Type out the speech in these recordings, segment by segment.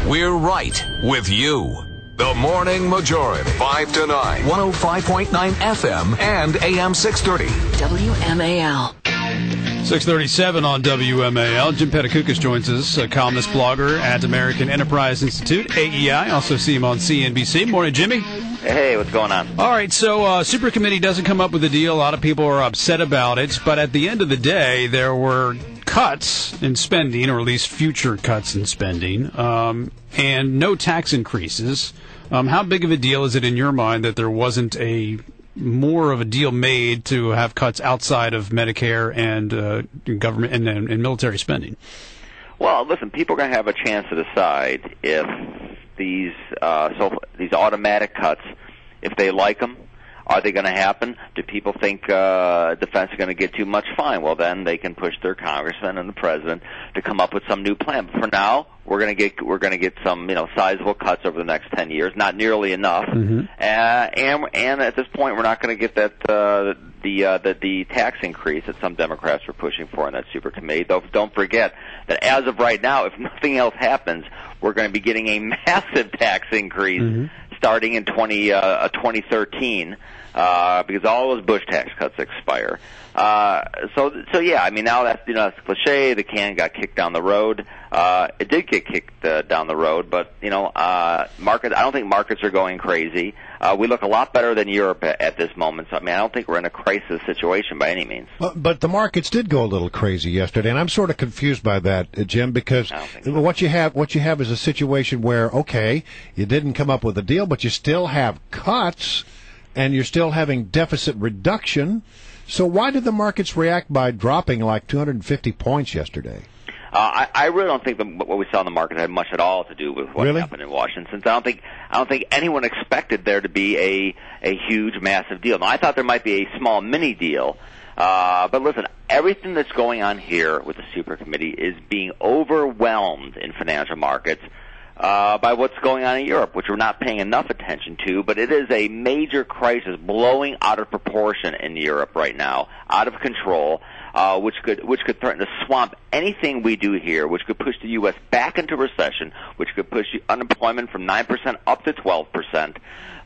We're right with you. The Morning Majority, 5 to 9, 105.9 FM and AM 630. WMAL. 6:37 on WMAL. Jim Pethokoukis joins us, a columnist, blogger at American Enterprise Institute, AEI. Also see him on CNBC. Morning, Jimmy. Hey, what's going on? All right, so Super Committee doesn't come up with a deal. A lot of people are upset about it. But at the end of the day, there were cuts in spending, or at least future cuts in spending, and no tax increases. How big of a deal is it in your mind that there wasn't more of a deal made to have cuts outside of Medicare and government and military spending? Well, listen, people are going to have a chance to decide if these automatic cuts, if they like them. Are they going to happen? Do people think defense is going to get too much? Fine. Well, then they can push their congressman and the president to come up with some new plan. But for now, we're going to get some sizable cuts over the next 10 years. Not nearly enough. Mm-hmm. And at this point, we're not going to get that the tax increase that some Democrats were pushing for in that super committee. Though don't forget that as of right now, if nothing else happens, we're going to be getting a massive tax increase starting in 2013. Because all those Bush tax cuts expire. So yeah, I mean, now that's cliche. The can got kicked down the road. It did get kicked down the road, but markets. I don't think markets are going crazy. We look a lot better than Europe at this moment. So I mean, I don't think we're in a crisis situation by any means. But the markets did go a little crazy yesterday, and I'm sort of confused by that, Jim, because what you have is a situation where you didn't come up with a deal, but you still have cuts. And you're still having deficit reduction. So why did the markets react by dropping like 250 points yesterday? I really don't think what we saw in the market had much at all to do with what happened in Washington. Since I don't think anyone expected there to be a huge, massive deal. Now, I thought there might be a small mini deal. But listen, everything that's going on here with the Super Committee is being overwhelmed in financial markets by what's going on in Europe, which we're not paying enough attention to, but it is a major crisis blowing out of proportion in Europe right now, out of control, which could threaten to swamp anything we do here, which could push the U.S. back into recession, which could push unemployment from 9% up to 12%.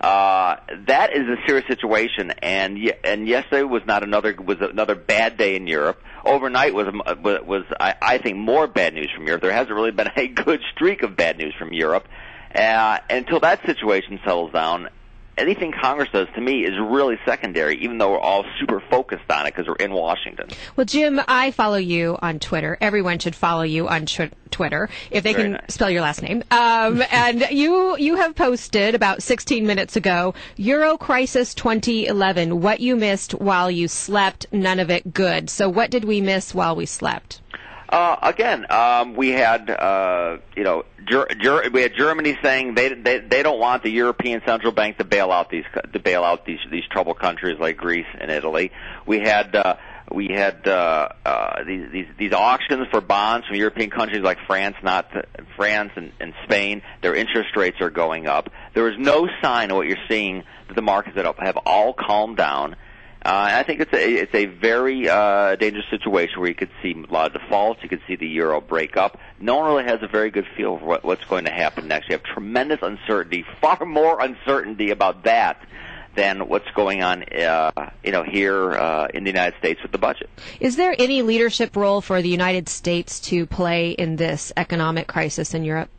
That is a serious situation, and yesterday was another bad day in Europe. Overnight was I think more bad news from Europe. There hasn't really been a good streak of bad news from Europe. Until that situation settles down, anything Congress does, to me, is really secondary, even though we're all super focused on it because we're in Washington. Well, Jim, I follow you on Twitter. Everyone should follow you on Twitter, if they can spell your last name. And you have posted about 16 minutes ago, Euro Crisis 2011, what you missed while you slept, none of it good. So what did we miss while we slept? We had we had Germany saying they don't want the European Central Bank to bail out these troubled countries like Greece and Italy. We had these auctions for bonds from European countries like France and Spain. Their interest rates are going up. There is no sign of what you're seeing that the markets have all calmed down. I think it's a very dangerous situation where you could see a lot of defaults. You could see the euro break up. No one really has a very good feel for what's going to happen next. You have tremendous uncertainty, far more uncertainty about that than what's going on, here in the United States with the budget. Is there any leadership role for the United States to play in this economic crisis in Europe?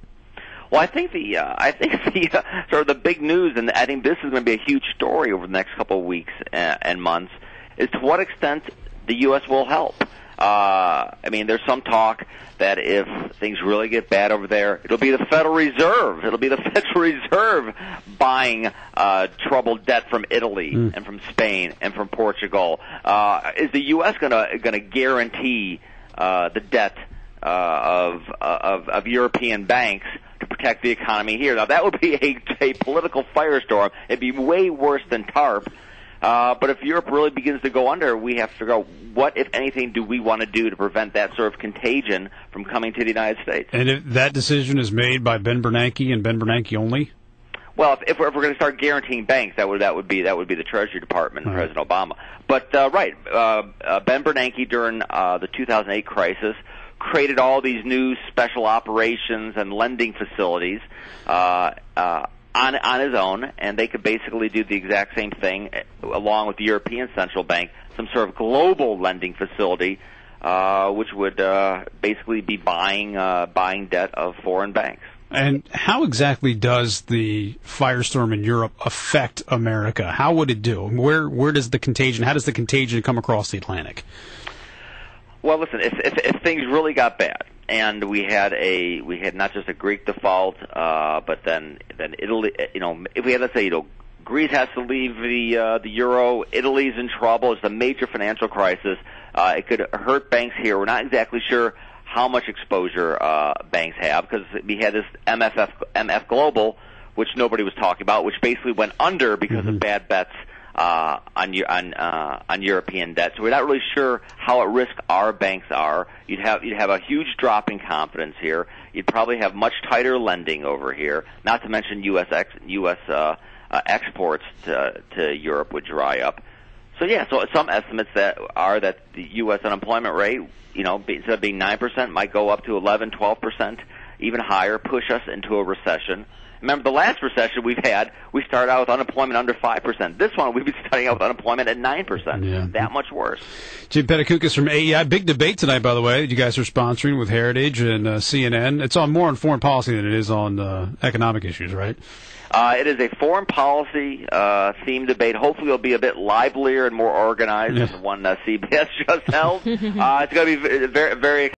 Well, I think the sort of the big news, and I think this is going to be a huge story over the next couple of weeks and months, is to what extent the U.S. will help. There's some talk that if things really get bad over there, it'll be the Federal Reserve. It'll be the Federal Reserve buying troubled debt from Italy and from Spain and from Portugal. Is the U.S. going to guarantee the debt of European banks to protect the economy here? Now, that would be a political firestorm. It'd be way worse than TARP. But if Europe really begins to go under, we have to figure out what, if anything, do we want to do to prevent that sort of contagion from coming to the United States. And if that decision is made by Ben Bernanke and Ben Bernanke only? Well, if we're going to start guaranteeing banks, that would be the Treasury Department and President Obama. But Ben Bernanke during the 2008 crisis created all these new special operations and lending facilities on his own, and they could basically do the exact same thing along with the European Central Bank, some sort of global lending facility, which would basically be buying debt of foreign banks. And how exactly does the firestorm in Europe affect America? How would it do? Where does the contagion? How does the contagion come across the Atlantic? Well, listen, if things really got bad, and we had not just a Greek default, but then Italy, if we had, let's say, Greece has to leave the euro, Italy's in trouble, it's a major financial crisis. It could hurt banks here. We're not exactly sure how much exposure banks have, because we had this MF Global, which nobody was talking about, which basically went under because of bad bets on European debt. So we're not really sure how at risk our banks are. You'd have a huge drop in confidence here. You'd probably have much tighter lending over here. Not to mention U.S. Exports to Europe would dry up. So some estimates that the U.S. unemployment rate, instead of being 9%, might go up to 11, 12%, even higher, push us into a recession. Remember, the last recession we've had, we started out with unemployment under 5%. This one, we've been starting out with unemployment at 9%. Yeah. That much worse. Jim Pethokoukis from AEI. Big debate tonight, by the way, that you guys are sponsoring with Heritage and CNN. It's more on foreign policy than it is on economic issues, right? It is a foreign policy themed debate. Hopefully it'll be a bit livelier and more organized than the one CBS just held. It's going to be very, very